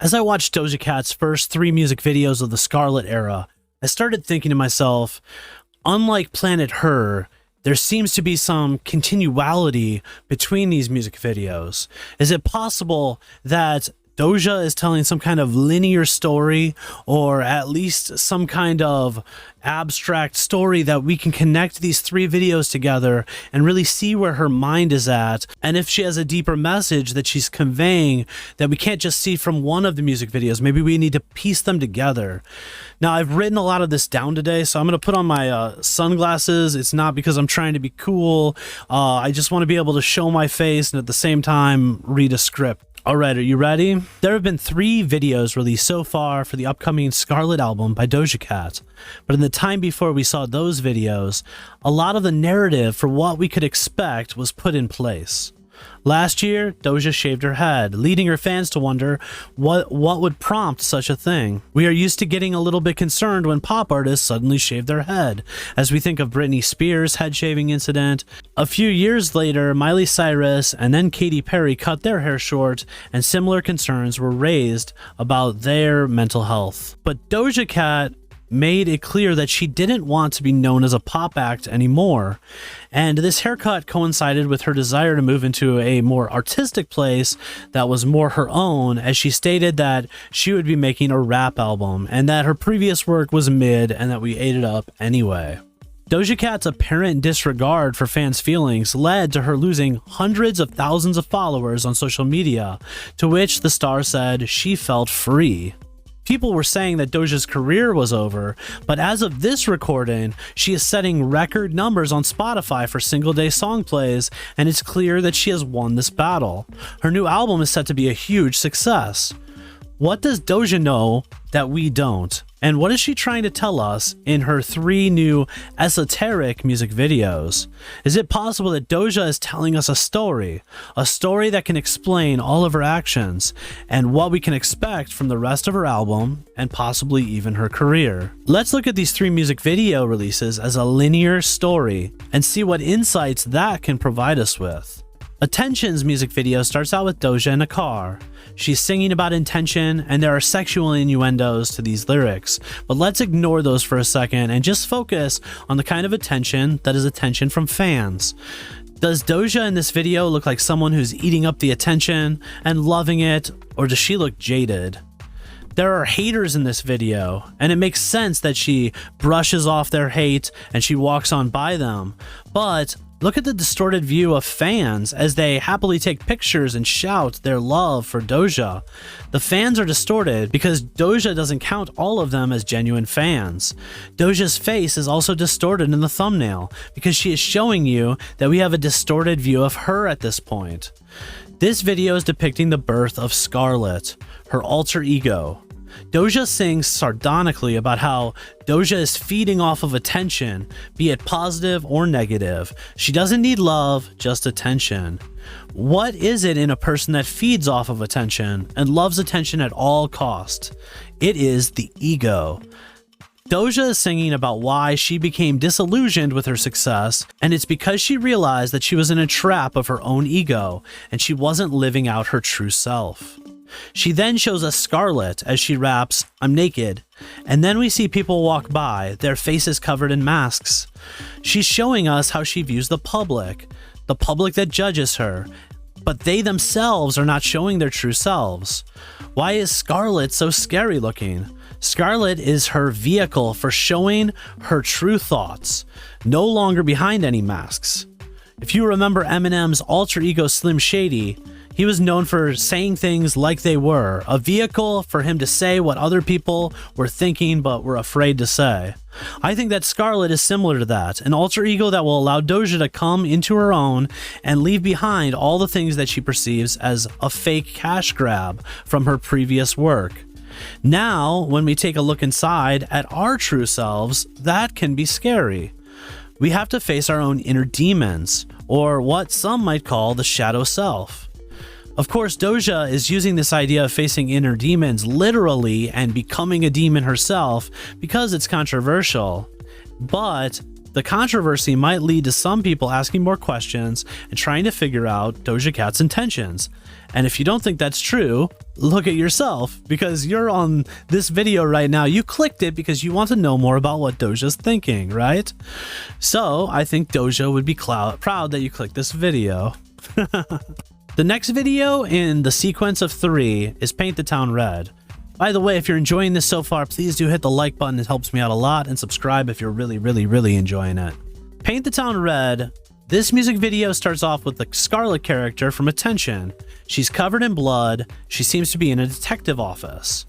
As I watched Doja Cat's first 3 music videos of the Scarlet era, I started thinking to myself, unlike Planet Her, there seems to be some continuality between these music videos. Is it possible that Doja is telling some kind of linear story, or at least some kind of abstract story that we can connect these 3 videos together and really see where her mind is at, and if she has a deeper message that she's conveying that we can't just see from one of the music videos? Maybe we need to piece them together. Now, I've written a lot of this down today, so I'm going to put on my sunglasses. It's not because I'm trying to be cool. I just want to be able to show my face and at the same time read a script. Alright, are you ready? There have been 3 videos released so far for the upcoming Scarlet album by Doja Cat, but in the time before we saw those videos, a lot of the narrative for what we could expect was put in place. Last year, Doja shaved her head, leading her fans to wonder what would prompt such a thing. We are used to getting a little bit concerned when pop artists suddenly shave their head, as we think of Britney Spears' head shaving incident. A few years later, Miley Cyrus and then Katy Perry cut their hair short, and similar concerns were raised about their mental health. But Doja Cat made it clear that she didn't want to be known as a pop act anymore, and this haircut coincided with her desire to move into a more artistic place that was more her own, as she stated that she would be making a rap album and that her previous work was mid and that we ate it up anyway. Doja Cat's apparent disregard for fans' feelings led to her losing hundreds of thousands of followers on social media, to which the star said she felt free. People were saying that Doja's career was over, but as of this recording, she is setting record numbers on Spotify for single-day song plays, and it's clear that she has won this battle. Her new album is set to be a huge success. What does Doja know that we don't? And what is she trying to tell us in her 3 new esoteric music videos? Is it possible that Doja is telling us a story that can explain all of her actions and what we can expect from the rest of her album and possibly even her career? Let's look at these 3 music video releases as a linear story and see what insights that can provide us with. Attention's music video starts out with Doja in a car. She's singing about intention, and there are sexual innuendos to these lyrics, but let's ignore those for a second and just focus on the kind of attention that is attention from fans. Does Doja in this video look like someone who's eating up the attention and loving it, or does she look jaded? There are haters in this video, and it makes sense that she brushes off their hate and she walks on by them, but look at the distorted view of fans as they happily take pictures and shout their love for Doja. The fans are distorted because Doja doesn't count all of them as genuine fans. Doja's face is also distorted in the thumbnail because she is showing you that we have a distorted view of her at this point. This video is depicting the birth of Scarlet, her alter ego. Doja sings sardonically about how Doja is feeding off of attention, be it positive or negative. She doesn't need love, just attention. What is it in a person that feeds off of attention and loves attention at all costs? It is the ego. Doja is singing about why she became disillusioned with her success, and it's because she realized that she was in a trap of her own ego and she wasn't living out her true self. She then shows us Scarlet as she raps, "I'm naked," and then we see people walk by, their faces covered in masks. She's showing us how she views the public that judges her, but they themselves are not showing their true selves. Why is Scarlet so scary looking? Scarlet is her vehicle for showing her true thoughts, no longer behind any masks. If you remember Eminem's alter ego Slim Shady, he was known for saying things like they were, a vehicle for him to say what other people were thinking but were afraid to say. I think that Scarlet is similar to that, an alter ego that will allow Doja to come into her own and leave behind all the things that she perceives as a fake cash grab from her previous work. Now, when we take a look inside at our true selves, that can be scary. We have to face our own inner demons, or what some might call the shadow self. Of course, Doja is using this idea of facing inner demons literally and becoming a demon herself because it's controversial. But The controversy might lead to some people asking more questions and trying to figure out Doja Cat's intentions. And if you don't think that's true, look at yourself, because you're on this video right now. You clicked it because you want to know more about what Doja's thinking, right? So I think Doja would be proud that you clicked this video. The next video in the sequence of 3 is Paint the Town Red. By the way, if you're enjoying this so far, please do hit the like button. It helps me out a lot, and subscribe if you're really enjoying it. Paint the Town Red. This music video starts off with the Scarlet character from Attention. She's covered in blood. She seems to be in a detective office.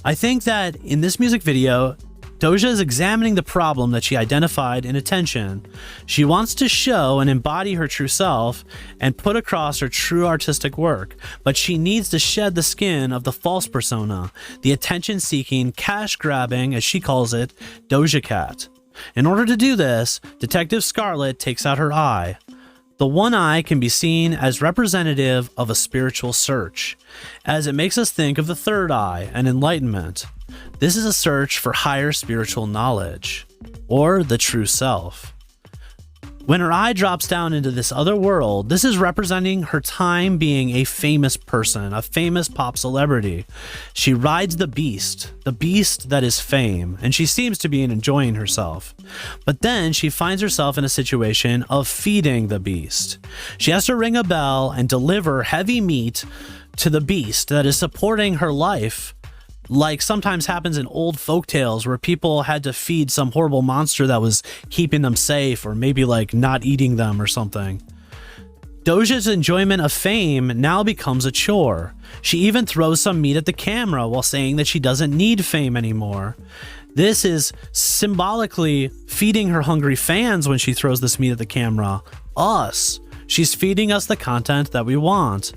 I think that in this music video, Doja is examining the problem that she identified in Attention. She wants to show and embody her true self and put across her true artistic work, but she needs to shed the skin of the false persona, the attention-seeking, cash-grabbing, as she calls it, Doja Cat. In order to do this, Detective Scarlet takes out her eye. The one eye can be seen as representative of a spiritual search, as it makes us think of the third eye and enlightenment. This is a search for higher spiritual knowledge, or the true self. When her eye drops down into this other world, this is representing her time being a famous person, a famous pop celebrity. She rides the beast that is fame, and she seems to be enjoying herself. But then she finds herself in a situation of feeding the beast. She has to ring a bell and deliver heavy meat to the beast that is supporting her life, like sometimes happens in old folk tales where people had to feed some horrible monster that was keeping them safe, or maybe like not eating them or something. Doja's enjoyment of fame now becomes a chore. She even throws some meat at the camera while saying that she doesn't need fame anymore. This is symbolically feeding her hungry fans when she throws this meat at the camera. Us. She's feeding us the content that we want.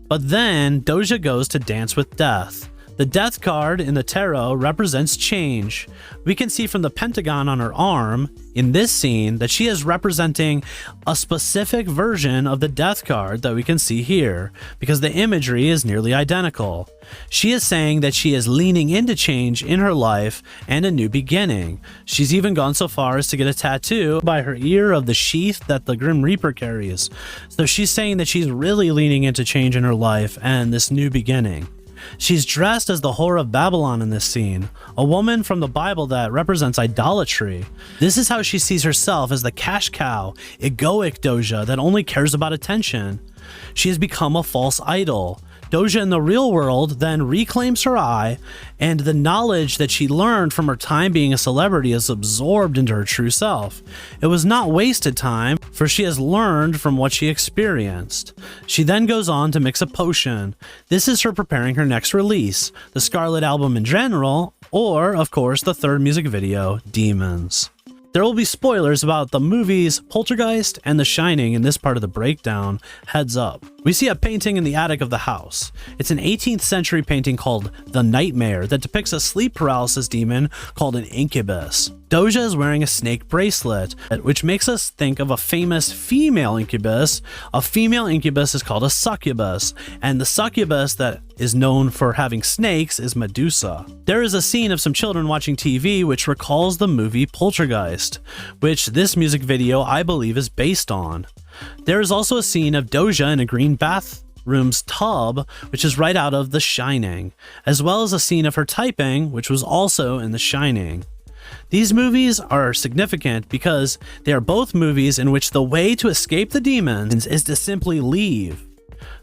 But then Doja goes to dance with death. The death card in the tarot represents change. We can see from the pentagon on her arm in this scene that she is representing a specific version of the death card that we can see here, because the imagery is nearly identical. She is saying that she is leaning into change in her life and a new beginning. She's even gone so far as to get a tattoo by her ear of the sheath that the Grim Reaper carries. So she's saying that she's really leaning into change in her life and this new beginning. She's dressed as the Whore of Babylon in this scene, a woman from the Bible that represents idolatry. This is how she sees herself, as the cash cow, egoic Doja that only cares about attention. She has become a false idol. Doja in the real world then reclaims her eye, and the knowledge that she learned from her time being a celebrity is absorbed into her true self. It was not wasted time, for she has learned from what she experienced. She then goes on to mix a potion. This is her preparing her next release, the Scarlet album in general, or, of course, the third music video, Demons. There will be spoilers about the movies Poltergeist and The Shining in this part of the breakdown, heads up. We see a painting in the attic of the house. It's an 18th century painting called The Nightmare that depicts a sleep paralysis demon called an incubus. Doja is wearing a snake bracelet, which makes us think of a famous female incubus. A female incubus is called a succubus, and the succubus that is known for having snakes is Medusa. There is a scene of some children watching TV which recalls the movie Poltergeist, which this music video I believe is based on. There is also a scene of Doja in a green bathroom's tub, which is right out of The Shining, as well as a scene of her typing, which was also in The Shining. These movies are significant because they are both movies in which the way to escape the demons is to simply leave.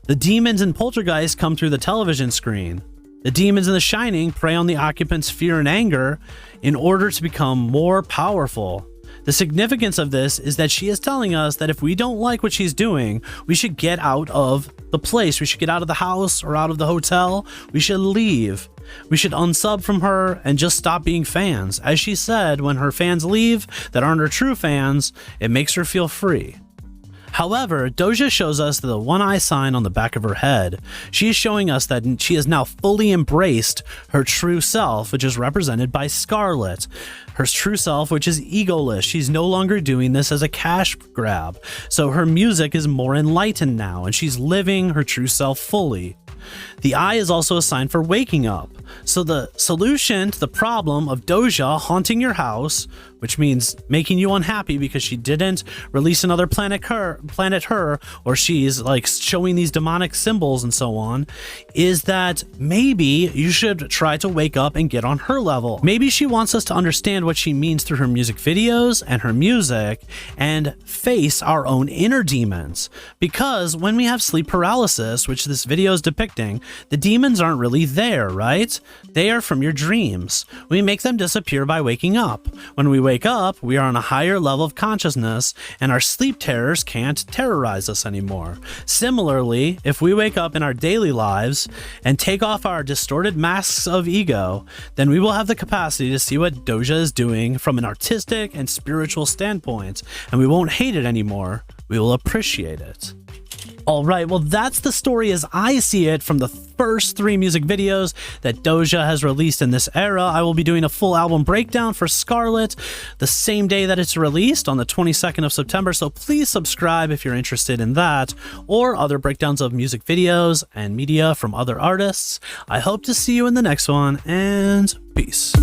The demons in Poltergeist come through the television screen. The demons in The Shining prey on the occupant's fear and anger in order to become more powerful. The significance of this is that she is telling us that if we don't like what she's doing, we should get out of the place. We should get out of the house or out of the hotel. We should leave. We should unsub from her and just stop being fans. As she said, when her fans leave that aren't her true fans, it makes her feel free. However, Doja shows us the one eye sign on the back of her head. She is showing us that she has now fully embraced her true self, which is represented by Scarlet. Her true self, which is egoless. She's no longer doing this as a cash grab. So her music is more enlightened now, and she's living her true self fully. The eye is also a sign for waking up. So the solution to the problem of Doja haunting your house which means making you unhappy because she didn't release another Planet Her, or she's like showing these demonic symbols and so on, is that maybe you should try to wake up and get on her level. Maybe she wants us to understand what she means through her music videos and her music and face our own inner demons. Because when we have sleep paralysis, which this video is depicting, the demons aren't really there, right? They are from your dreams. We make them disappear by waking up. When we wake up, we are on a higher level of consciousness, and our sleep terrors can't terrorize us anymore. Similarly, if we wake up in our daily lives and take off our distorted masks of ego, then we will have the capacity to see what Doja is doing from an artistic and spiritual standpoint, and we won't hate it anymore. We will appreciate it. Alright, well that's the story as I see it from the first 3 music videos that Doja has released in this era. I will be doing a full album breakdown for Scarlet the same day that it's released, on the 22nd of September, so please subscribe if you're interested in that, or other breakdowns of music videos and media from other artists. I hope to see you in the next one, and peace.